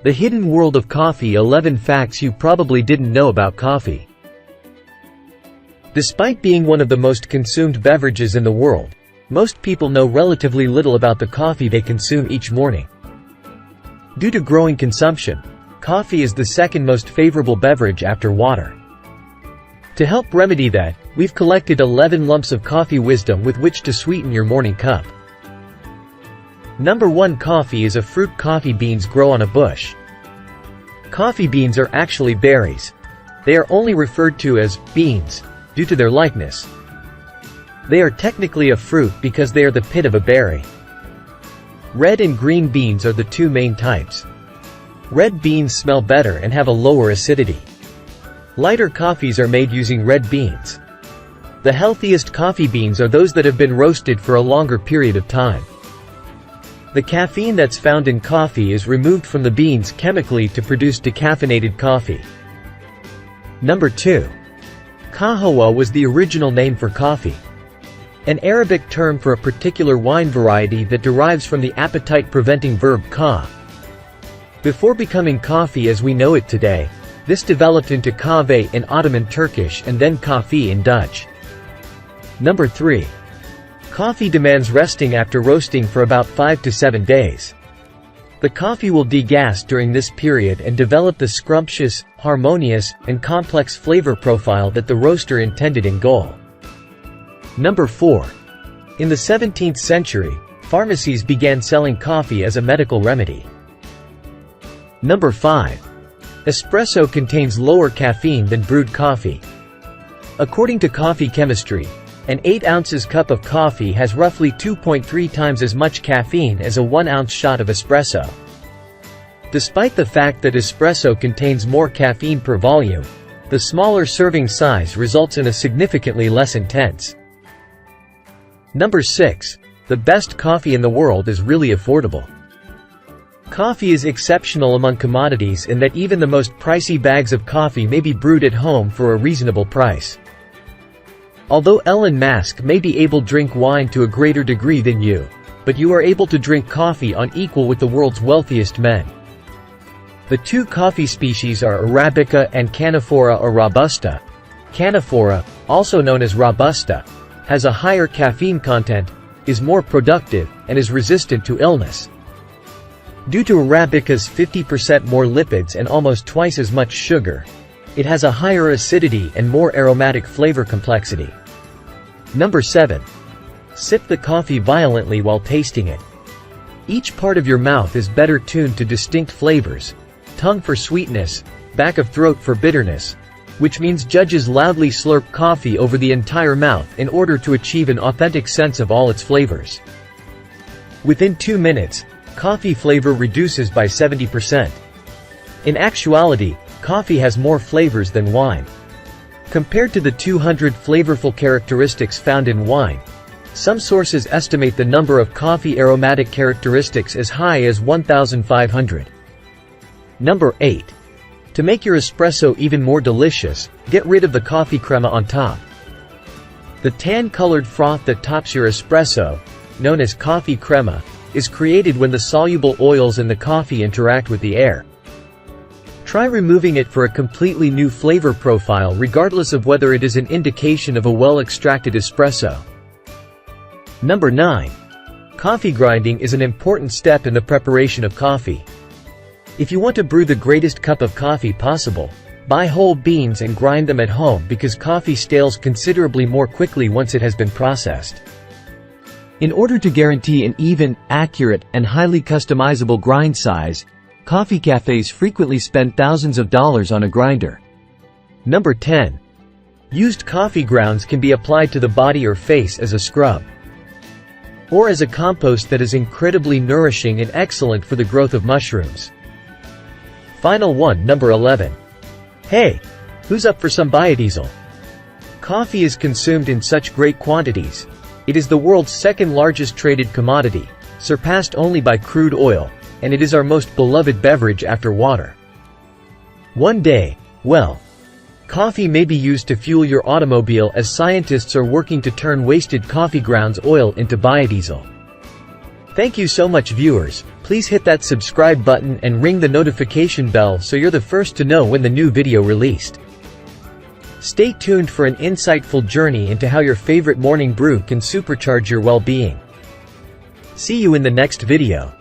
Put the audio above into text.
The hidden world of coffee: 11 facts you probably didn't know about coffee. Despite being one of the most consumed beverages in the world, most people know relatively little about the coffee they consume each morning. Due to growing consumption, coffee is the second most favorable beverage after water. To help remedy that, we've collected 11 lumps of coffee wisdom with which to sweeten your morning cup. Number 1. Coffee is a fruit. Coffee beans grow on a bush. Coffee beans are actually berries. They are only referred to as beans due to their likeness. They are technically a fruit because they are the pit of a berry. Red and green beans are the two main types. Red beans smell better and have a lower acidity. Lighter coffees are made using red beans. The healthiest coffee beans are those that have been roasted for a longer period of time. The caffeine that's found in coffee is removed from the beans chemically to produce decaffeinated coffee. Number 2. Kahawa was the original name for coffee. An Arabic term for a particular wine variety that derives from the appetite-preventing verb ka. Before becoming coffee as we know it today, this developed into kahve in Ottoman Turkish and then kafi in Dutch. Number 3. Coffee demands resting after roasting for about 5 to 7 days. The coffee will degas during this period and develop the scrumptious, harmonious, and complex flavor profile that the roaster intended in goal. Number 4. In the 17th century, pharmacies began selling coffee as a medical remedy. Number 5. Espresso contains lower caffeine than brewed coffee. According to coffee chemistry, an 8 ounces cup of coffee has roughly 2.3 times as much caffeine as a 1 ounce shot of espresso. Despite the fact that espresso contains more caffeine per volume, the smaller serving size results in a significantly less intense. Number 6. The best coffee in the world is really affordable. Coffee is exceptional among commodities in that even the most pricey bags of coffee may be brewed at home for a reasonable price. Although Elon Musk may be able to drink wine to a greater degree than you, but you are able to drink coffee on equal with the world's wealthiest men. The two coffee species are Arabica and Canephora or Robusta. Canephora, also known as Robusta, has a higher caffeine content, is more productive, and is resistant to illness. Due to Arabica's 50% more lipids and almost twice as much sugar, it has a higher acidity and more aromatic flavor complexity. Number 7. Sip the coffee violently while tasting it. Each part of your mouth is better tuned to distinct flavors: tongue for sweetness, back of throat for bitterness, which means judges loudly slurp coffee over the entire mouth in order to achieve an authentic sense of all its flavors. Within 2 minutes, coffee flavor reduces by 70%. In actuality, coffee has more flavors than wine. Compared to the 200 flavorful characteristics found in wine, some sources estimate the number of coffee aromatic characteristics as high as 1,500. Number 8. To make your espresso even more delicious, get rid of the coffee crema on top. The tan-colored froth that tops your espresso, known as coffee crema, is created when the soluble oils in the coffee interact with the air. Try removing it for a completely new flavor profile regardless of whether it is an indication of a well-extracted espresso. Number 9. Coffee grinding is an important step in the preparation of coffee. If you want to brew the greatest cup of coffee possible, buy whole beans and grind them at home because coffee stales considerably more quickly once it has been processed. In order to guarantee an even, accurate, and highly customizable grind size, coffee cafes frequently spend thousands of dollars on a grinder. Number 10. Used coffee grounds can be applied to the body or face as a scrub, or as a compost that is incredibly nourishing and excellent for the growth of mushrooms. Final one. Number 11. Hey, who's up for some biodiesel? Coffee is consumed in such great quantities. It is the world's second largest traded commodity, surpassed only by crude oil, and it is our most beloved beverage after water. One day, coffee may be used to fuel your automobile as scientists are working to turn wasted coffee grounds oil into biodiesel. Thank you so much, viewers. Please hit that subscribe button and ring the notification bell so you're the first to know when the new video released. Stay tuned for an insightful journey into how your favorite morning brew can supercharge your well-being. See you in the next video.